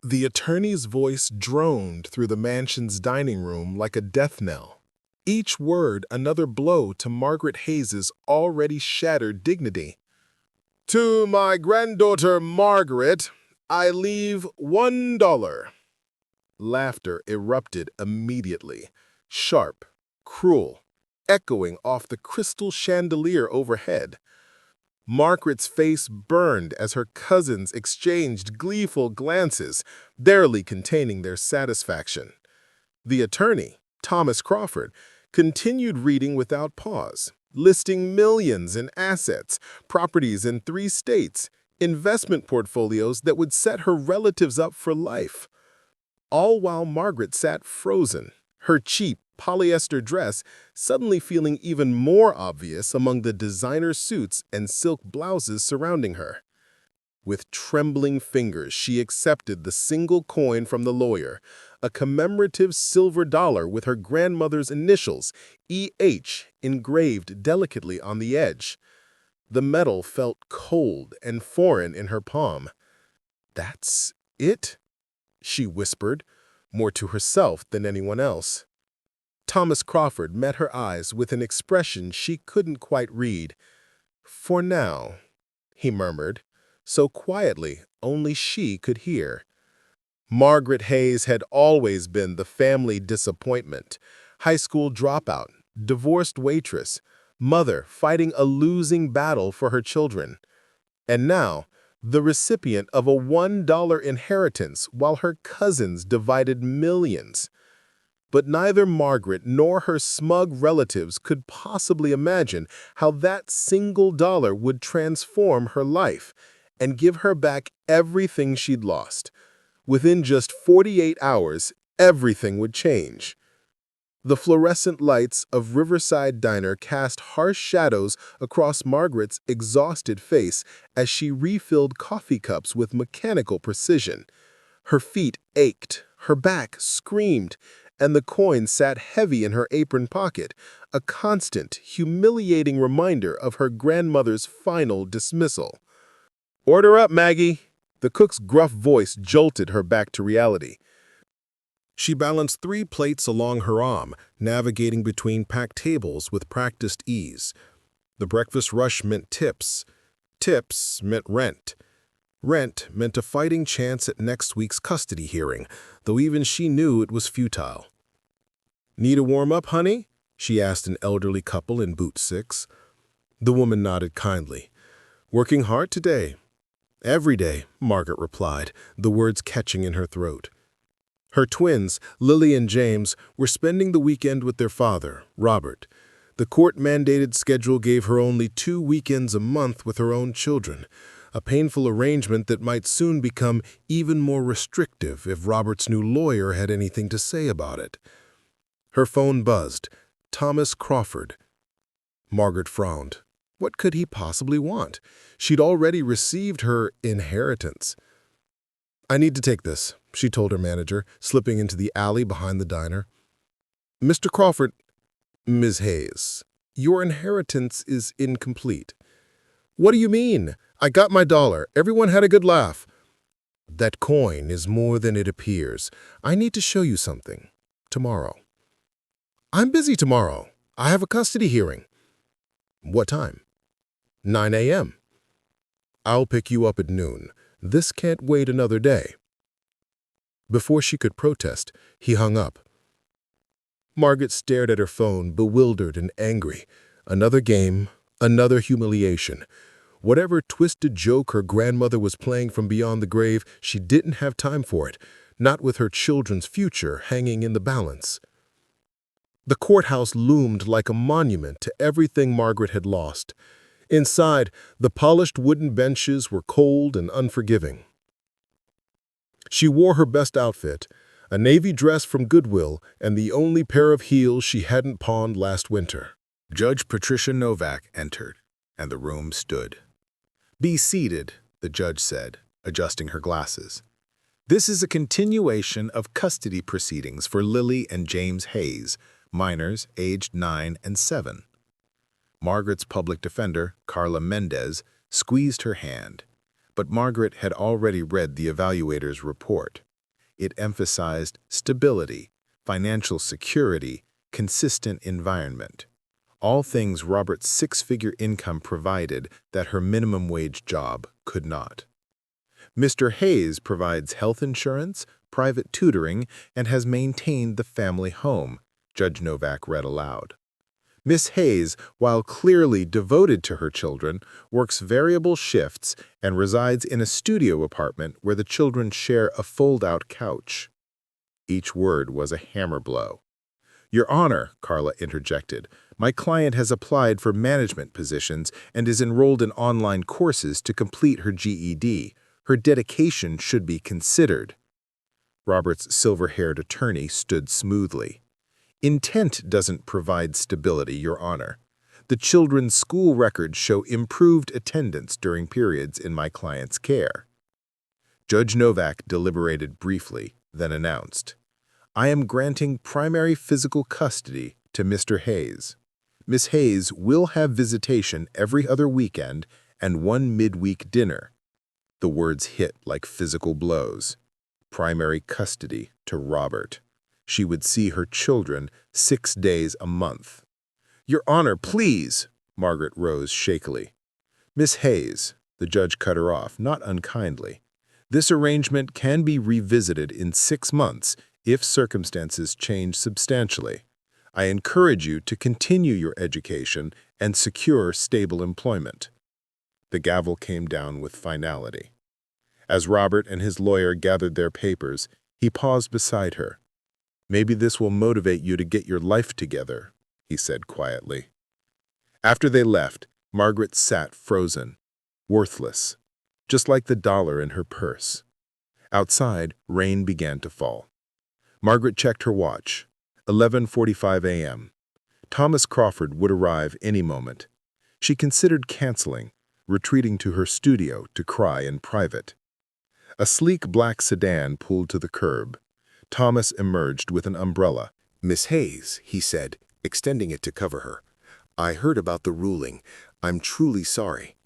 The attorney's voice droned through the mansion's dining room like a death knell. Each word another blow to Margaret Hayes's already shattered dignity. "To my granddaughter Margaret, I leave $1. Laughter erupted immediately, sharp, cruel, echoing off the crystal chandelier overhead. Margaret's face burned as her cousins exchanged gleeful glances, barely containing their satisfaction. The attorney, Thomas Crawford, continued reading without pause, listing millions in assets, properties in 3 states, investment portfolios that would set her relatives up for life. All while Margaret sat frozen, her cheap polyester dress suddenly feeling even more obvious among the designer suits and silk blouses surrounding her. With trembling fingers, she accepted the single coin from the lawyer, a commemorative silver dollar with her grandmother's initials, E.H., engraved delicately on the edge. The metal felt cold and foreign in her palm. "That's it?" she whispered, more to herself than anyone else. Thomas Crawford met her eyes with an expression she couldn't quite read. "For now," he murmured, so quietly only she could hear. Margaret Hayes had always been the family disappointment, high school dropout, divorced waitress, mother fighting a losing battle for her children. And now, the recipient of a $1 inheritance while her cousins divided millions. But neither Margaret nor her smug relatives could possibly imagine how that single dollar would transform her life and give her back everything she'd lost. Within just 48 hours, everything would change. The fluorescent lights of Riverside Diner cast harsh shadows across Margaret's exhausted face as she refilled coffee cups with mechanical precision. Her feet ached, her back screamed, and the coin sat heavy in her apron pocket, a constant, humiliating reminder of her grandmother's final dismissal. "Order up, Maggie!" The cook's gruff voice jolted her back to reality. She balanced 3 plates along her arm, navigating between packed tables with practiced ease. The breakfast rush meant tips. Tips meant rent. Rent meant a fighting chance at next week's custody hearing, though even she knew it was futile. "Need a warm-up, honey?" she asked an elderly couple in boot 6. The woman nodded kindly. "Working hard today?" "Every day," Margaret replied, the words catching in her throat. Her twins, Lily and James, were spending the weekend with their father, Robert. The court-mandated schedule gave her only 2 weekends a month with her own children, a painful arrangement that might soon become even more restrictive if Robert's new lawyer had anything to say about it. Her phone buzzed. Thomas Crawford. Margaret frowned. What could he possibly want? She'd already received her inheritance. "I need to take this," she told her manager, slipping into the alley behind the diner. "Mr. Crawford, Ms. Hayes, your inheritance is incomplete." "What do you mean? I got my dollar. Everyone had a good laugh." "That coin is more than it appears. I need to show you something. Tomorrow." "I'm busy tomorrow. I have a custody hearing." "What time?" 9 a.m. "I'll pick you up at noon. This can't wait another day." Before she could protest, he hung up. Margaret stared at her phone, bewildered and angry. Another game, another humiliation. Whatever twisted joke her grandmother was playing from beyond the grave, she didn't have time for it, not with her children's future hanging in the balance. The courthouse loomed like a monument to everything Margaret had lost. Inside, the polished wooden benches were cold and unforgiving. She wore her best outfit, a navy dress from Goodwill and the only pair of heels she hadn't pawned last winter. Judge Patricia Novak entered, and the room stood. "Be seated," the judge said, adjusting her glasses. "This is a continuation of custody proceedings for Lily and James Hayes, minors aged 9 and 7. Margaret's public defender, Carla Mendez, squeezed her hand, but Margaret had already read the evaluator's report. It emphasized stability, financial security, consistent environment. All things Robert's six-figure income provided that her minimum wage job could not. Mr. Hayes provides health insurance, private tutoring, and has maintained the family home, Judge Novak read aloud. Miss Hayes, while clearly devoted to her children, works variable shifts and resides in a studio apartment where the children share a fold-out couch. Each word was a hammer blow. Your Honor, Carla interjected, my client has applied for management positions and is enrolled in online courses to complete her GED. Her dedication should be considered. Robert's silver-haired attorney stood smoothly. Intent doesn't provide stability, Your Honor. The children's school records show improved attendance during periods in my client's care. Judge Novak deliberated briefly, then announced, I am granting primary physical custody to Mr. Hayes. Miss Hayes will have visitation every other weekend and one midweek dinner. The words hit like physical blows. Primary custody to Robert. She would see her children 6 days a month. Your Honor, please, Margaret rose shakily. Miss Hayes, the judge cut her off, not unkindly. This arrangement can be revisited in 6 months if circumstances change substantially. I encourage you to continue your education and secure stable employment. The gavel came down with finality. As Robert and his lawyer gathered their papers, he paused beside her. Maybe this will motivate you to get your life together, he said quietly. After they left, Margaret sat frozen, worthless, just like the dollar in her purse. Outside, rain began to fall. Margaret checked her watch. 11:45 a.m. Thomas Crawford would arrive any moment. She considered canceling, retreating to her studio to cry in private. A sleek black sedan pulled to the curb. Thomas emerged with an umbrella. Miss Hayes, he said, extending it to cover her. I heard about the ruling. I'm truly sorry.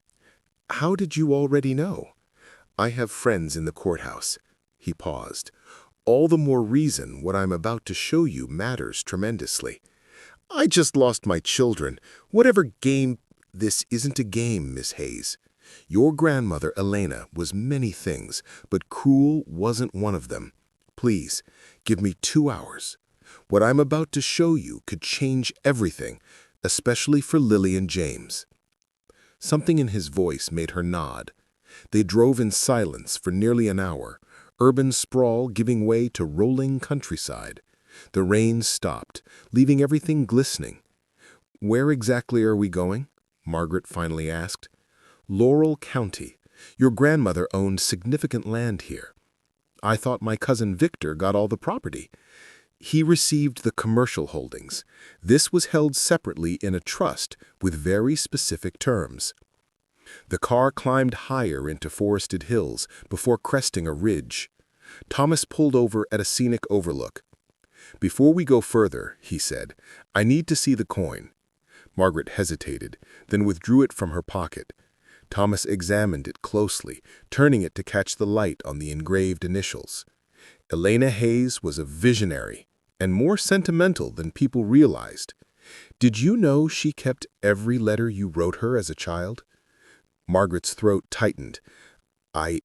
How did you already know? I have friends in the courthouse. He paused. All the more reason what I'm about to show you matters tremendously. I just lost my children. Whatever game... This isn't a game, Miss Hayes. Your grandmother, Elena, was many things, but cruel wasn't one of them. Please, give me 2 hours. What I'm about to show you could change everything, especially for Lily and James. Something in his voice made her nod. They drove in silence for nearly an hour, urban sprawl giving way to rolling countryside. The rain stopped, leaving everything glistening. Where exactly are we going? Margaret finally asked. Laurel County. Your grandmother owned significant land here. I thought my cousin Victor got all the property. He received the commercial holdings. This was held separately in a trust with very specific terms. The car climbed higher into forested hills before cresting a ridge. Thomas pulled over at a scenic overlook. Before we go further, he said, I need to see the coin. Margaret hesitated, then withdrew it from her pocket. Thomas examined it closely, turning it to catch the light on the engraved initials. Elena Hayes was a visionary and more sentimental than people realized. Did you know she kept every letter you wrote her as a child? Margaret's throat tightened. I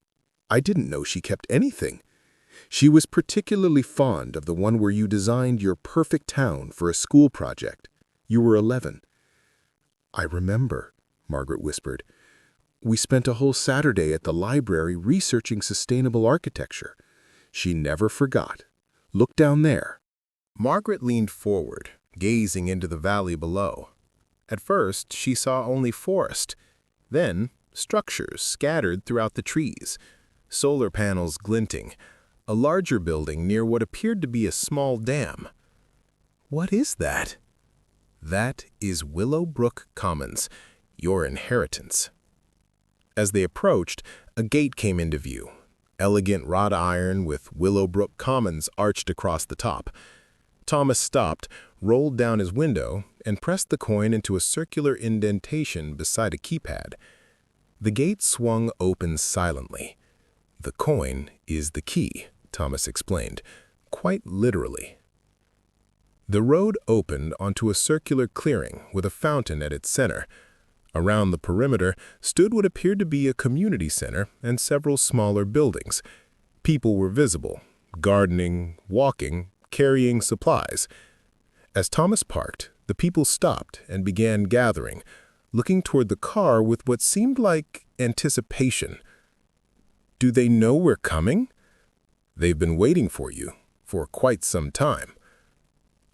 didn't know she kept anything. She was particularly fond of the one where you designed your perfect town for a school project. You were 11. I remember, Margaret whispered. We spent a whole Saturday at the library researching sustainable architecture. She never forgot. Look down there. Margaret leaned forward, gazing into the valley below. At first, she saw only forest. Then, structures scattered throughout the trees, solar panels glinting, a larger building near what appeared to be a small dam. What is that? That is Willowbrook Commons, your inheritance. As they approached, a gate came into view, elegant wrought iron with Willowbrook Commons arched across the top. Thomas stopped, rolled down his window, and pressed the coin into a circular indentation beside a keypad. The gate swung open silently. The coin is the key, Thomas explained, quite literally. The road opened onto a circular clearing with a fountain at its center. Around the perimeter stood what appeared to be a community center and several smaller buildings. People were visible, gardening, walking, carrying supplies. As Thomas parked, the people stopped and began gathering, looking toward the car with what seemed like anticipation. Do they know we're coming? They've been waiting for you for quite some time.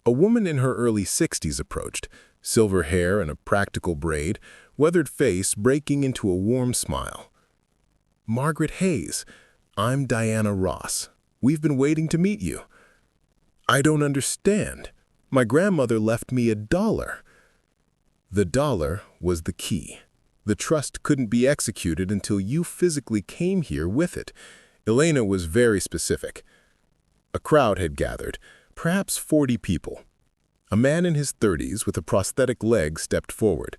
A woman in her early 60s approached, silver hair and a practical braid, weathered face breaking into a warm smile. Margaret Hayes, I'm Diana Ross. We've been waiting to meet you. I don't understand. My grandmother left me $1. The dollar was the key. The trust couldn't be executed until you physically came here with it. Elena was very specific. A crowd had gathered, perhaps 40 people. A man in his 30s with a prosthetic leg stepped forward.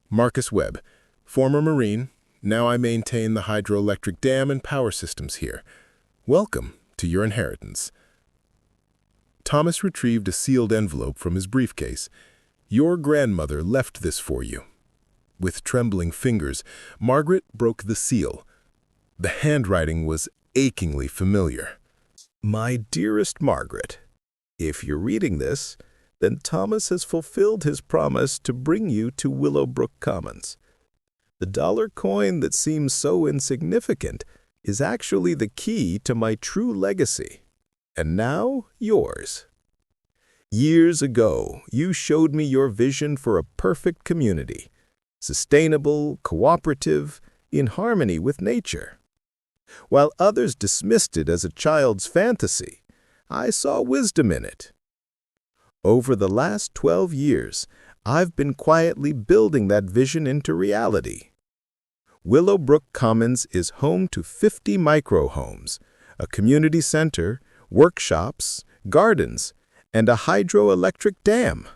Marcus Webb, former Marine, now I maintain the hydroelectric dam and power systems here. Welcome to your inheritance. Thomas retrieved a sealed envelope from his briefcase. Your grandmother left this for you. With trembling fingers, Margaret broke the seal. The handwriting was achingly familiar. My dearest Margaret, if you're reading this, then Thomas has fulfilled his promise to bring you to Willowbrook Commons. The dollar coin that seems so insignificant is actually the key to my true legacy, and now yours. Years ago, you showed me your vision for a perfect community, sustainable, cooperative, in harmony with nature. While others dismissed it as a child's fantasy, I saw wisdom in it. Over the last 12 years, I've been quietly building that vision into reality. Willowbrook Commons is home to 50 micro-homes, a community center, workshops, gardens, and a hydroelectric dam.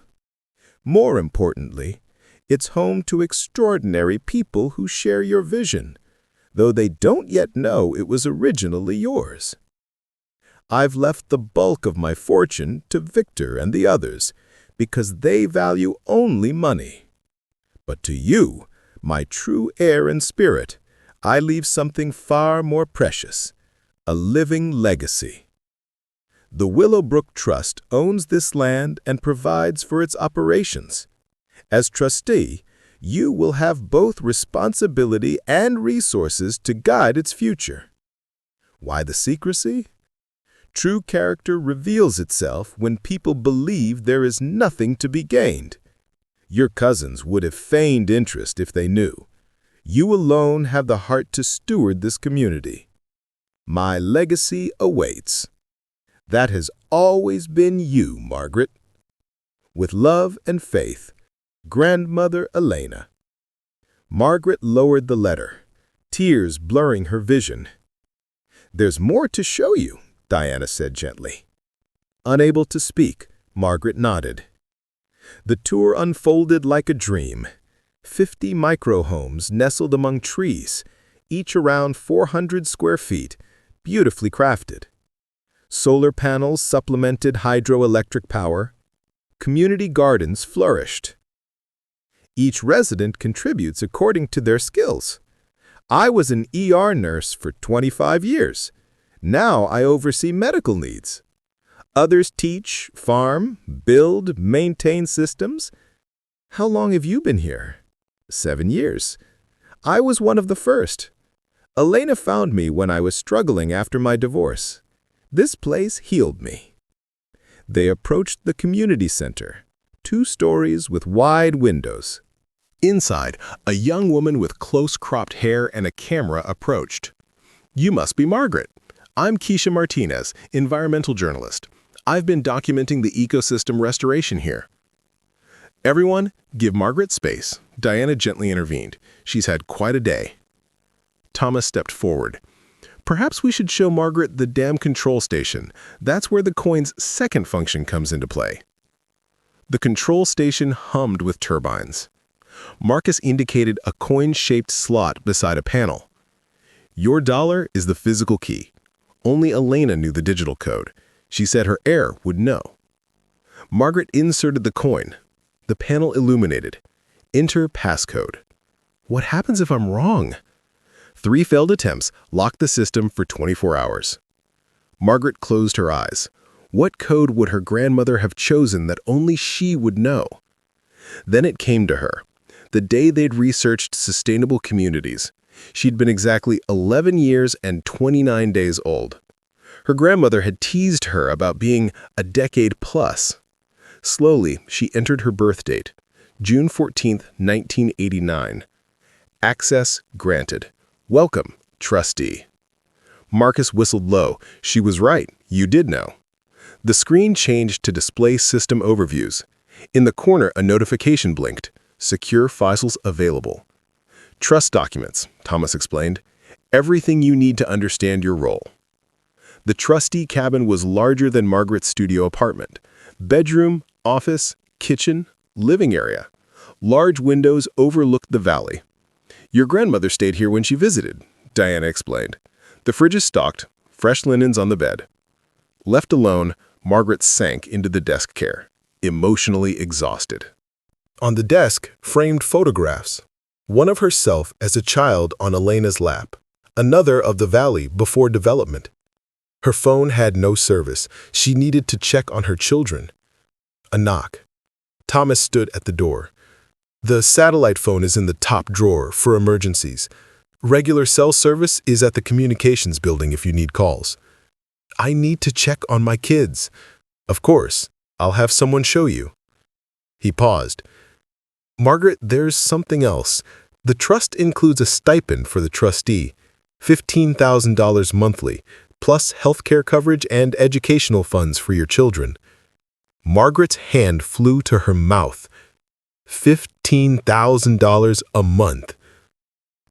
More importantly, it's home to extraordinary people who share your vision, though they don't yet know it was originally yours. I've left the bulk of my fortune to Victor and the others because they value only money. But to you, my true heir and spirit, I leave something far more precious, a living legacy. The Willowbrook Trust owns this land and provides for its operations. As trustee, you will have both responsibility and resources to guide its future. Why the secrecy? True character reveals itself when people believe there is nothing to be gained. Your cousins would have feigned interest if they knew. You alone have the heart to steward this community. My legacy awaits. That has always been you, Margaret. With love and faith, Grandmother Elena. Margaret lowered the letter, tears blurring her vision. There's more to show you, Diana said gently. Unable to speak, Margaret nodded. The tour unfolded like a dream. 50 micro-homes nestled among trees, each around 400 square feet, beautifully crafted. Solar panels supplemented hydroelectric power. Community gardens flourished. Each resident contributes according to their skills. I was an ER nurse for 25 years. Now I oversee medical needs. Others teach, farm, build, maintain systems. How long have you been here? 7 years. I was one of the first. Elena found me when I was struggling after my divorce. This place healed me. They approached the community center, 2 stories with wide windows. Inside, a young woman with close-cropped hair and a camera approached. You must be Margaret. I'm Keisha Martinez, environmental journalist. I've been documenting the ecosystem restoration here. Everyone, give Margaret space. Diana gently intervened. She's had quite a day. Thomas stepped forward. Perhaps we should show Margaret the dam control station. That's where the coin's second function comes into play. The control station hummed with turbines. Marcus indicated a coin-shaped slot beside a panel. Your dollar is the physical key. Only Elena knew the digital code. She said her heir would know. Margaret inserted the coin. The panel illuminated. Enter passcode. What happens if I'm wrong? 3 failed attempts locked the system for 24 hours. Margaret closed her eyes. What code would her grandmother have chosen that only she would know? Then it came to her. The day they'd researched sustainable communities. She'd been exactly 11 years and 29 days old. Her grandmother had teased her about being a decade plus. Slowly, she entered her birth date, June 14, 1989. Access granted. Welcome, trustee. Marcus whistled low. She was right. You did know. The screen changed to display system overviews. In the corner, a notification blinked. Secure files available. Trust documents, Thomas explained. Everything you need to understand your role. The trustee cabin was larger than Margaret's studio apartment. Bedroom, office, kitchen, living area. Large windows overlooked the valley. Your grandmother stayed here when she visited, Diana explained. The fridge is stocked, fresh linens on the bed. Left alone, Margaret sank into the desk chair, emotionally exhausted. On the desk, framed photographs. One of herself as a child on Elena's lap, another of the valley before development. Her phone had no service. She needed to check on her children. A knock. Thomas stood at the door. The satellite phone is in the top drawer for emergencies. Regular cell service is at the communications building if you need calls. I need to check on my kids. Of course, I'll have someone show you. He paused. Margaret, there's something else. The trust includes a stipend for the trustee, $15,000 monthly, plus healthcare coverage and educational funds for your children. Margaret's hand flew to her mouth. $15,000 a month.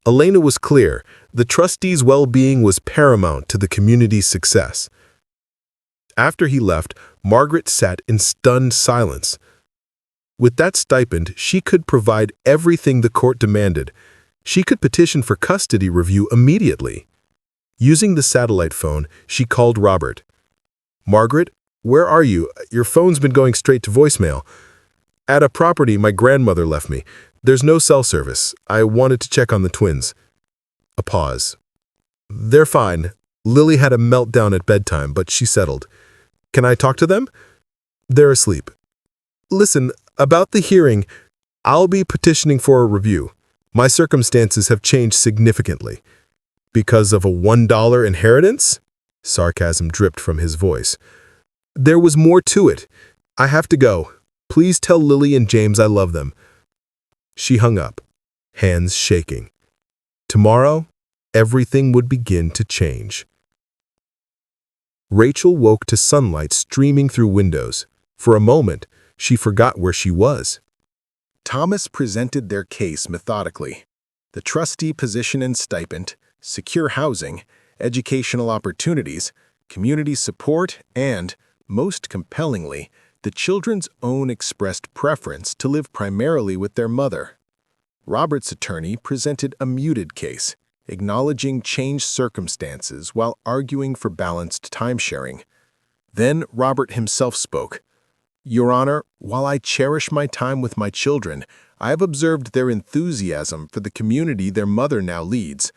Elena was clear. The trustee's well-being was paramount to the community's success. After he left, Margaret sat in stunned silence. With that stipend, she could provide everything the court demanded. She could petition for custody review immediately. Using the satellite phone, she called Robert. Margaret, where are you? Your phone's been going straight to voicemail. At a property my grandmother left me. There's no cell service. I wanted to check on the twins. A pause. They're fine. Lily had a meltdown at bedtime, but she settled. Can I talk to them? They're asleep. Listen, about the hearing, I'll be petitioning for a review. My circumstances have changed significantly. Because of a $1 inheritance? Sarcasm dripped from his voice. There was more to it. I have to go. Please tell Lily and James I love them. She hung up, hands shaking. Tomorrow, everything would begin to change. Rachel woke to sunlight streaming through windows. For a moment, she forgot where she was. Thomas presented their case methodically. The trustee position and stipend, secure housing, educational opportunities, community support, and, most compellingly, the children's own expressed preference to live primarily with their mother. Robert's attorney presented a muted case, acknowledging changed circumstances while arguing for balanced time-sharing. Then Robert himself spoke. Your Honor, while I cherish my time with my children, I have observed their enthusiasm for the community their mother now leads.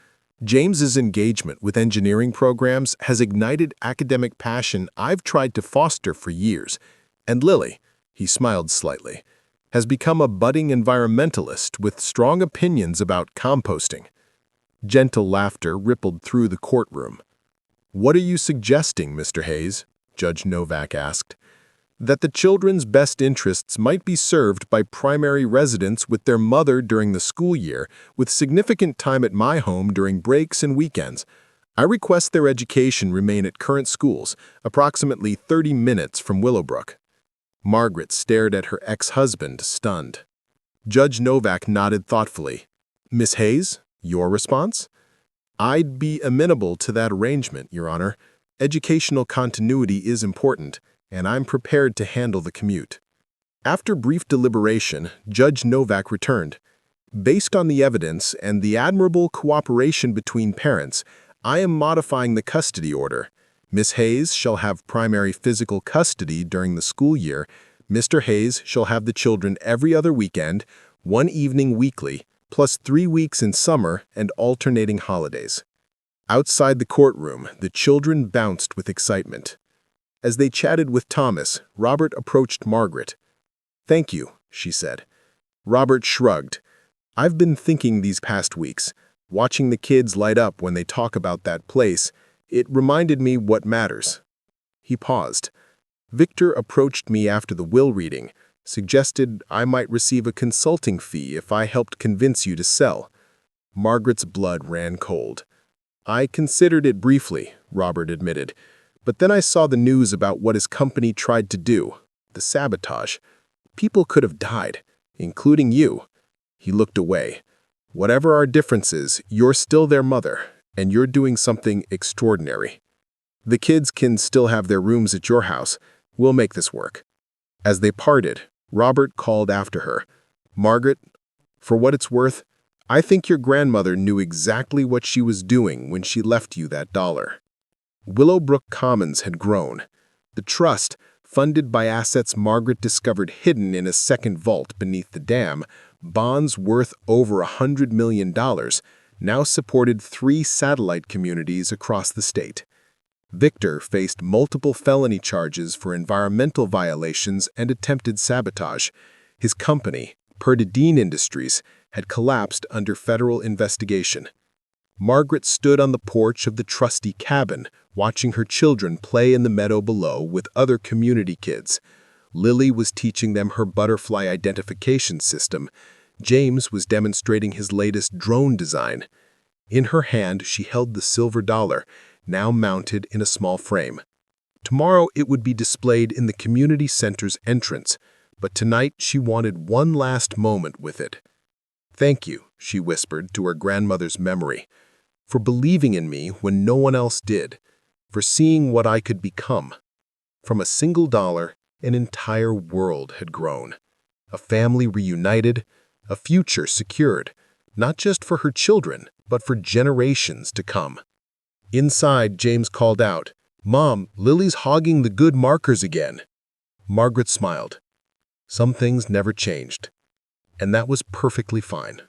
James's engagement with engineering programs has ignited academic passion I've tried to foster for years. And Lily, he smiled slightly, has become a budding environmentalist with strong opinions about composting. Gentle laughter rippled through the courtroom. What are you suggesting, Mr. Hayes? Judge Novak asked. That the children's best interests might be served by primary residence with their mother during the school year, with significant time at my home during breaks and weekends. I request their education remain at current schools, approximately 30 minutes from Willowbrook. Margaret stared at her ex-husband, stunned. Judge Novak nodded thoughtfully. Miss Hayes, your response? I'd be amenable to that arrangement, Your Honor. Educational continuity is important, and I'm prepared to handle the commute. After brief deliberation, Judge Novak returned. Based on the evidence and the admirable cooperation between parents, I am modifying the custody order. Miss Hayes shall have primary physical custody during the school year. Mr. Hayes shall have the children every other weekend, one evening weekly, plus 3 weeks in summer and alternating holidays. Outside the courtroom, the children bounced with excitement. As they chatted with Thomas, Robert approached Margaret. "Thank you," she said. Robert shrugged. "I've been thinking these past weeks, watching the kids light up when they talk about that place. It reminded me what matters." He paused. "Victor approached me after the will reading, suggested I might receive a consulting fee if I helped convince you to sell." Margaret's blood ran cold. "I considered it briefly," Robert admitted, "but then I saw the news about what his company tried to do, the sabotage. People could have died, including you." He looked away. "Whatever our differences, you're still their mother, and you're doing something extraordinary. The kids can still have their rooms at your house. We'll make this work." As they parted, Robert called after her. "Margaret, for what it's worth, I think your grandmother knew exactly what she was doing when she left you that $1." Willowbrook Commons had grown. The trust, funded by assets Margaret discovered hidden in a second vault beneath the dam, bonds worth over $100 million, now supported 3 satellite communities across the state. Victor faced multiple felony charges for environmental violations and attempted sabotage. His company, Perdidine Industries, had collapsed under federal investigation. Margaret stood on the porch of the trustee cabin, watching her children play in the meadow below with other community kids. Lily was teaching them her butterfly identification system. James was demonstrating his latest drone design. In her hand, she held the silver dollar, now mounted in a small frame. Tomorrow it would be displayed in the community center's entrance, but tonight she wanted one last moment with it. "Thank you," she whispered to her grandmother's memory, "for believing in me when no one else did, for seeing what I could become." From a single dollar, an entire world had grown. A family reunited, a future secured, not just for her children, but for generations to come. Inside, James called out, "Mom, Lily's hogging the good markers again." Margaret smiled. Some things never changed, and that was perfectly fine.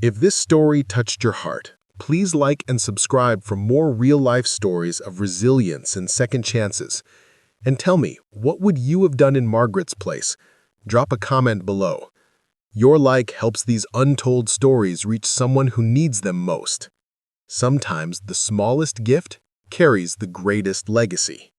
If this story touched your heart, please like and subscribe for more real-life stories of resilience and second chances. And tell me, what would you have done in Margaret's place? Drop a comment below. Your like helps these untold stories reach someone who needs them most. Sometimes the smallest gift carries the greatest legacy.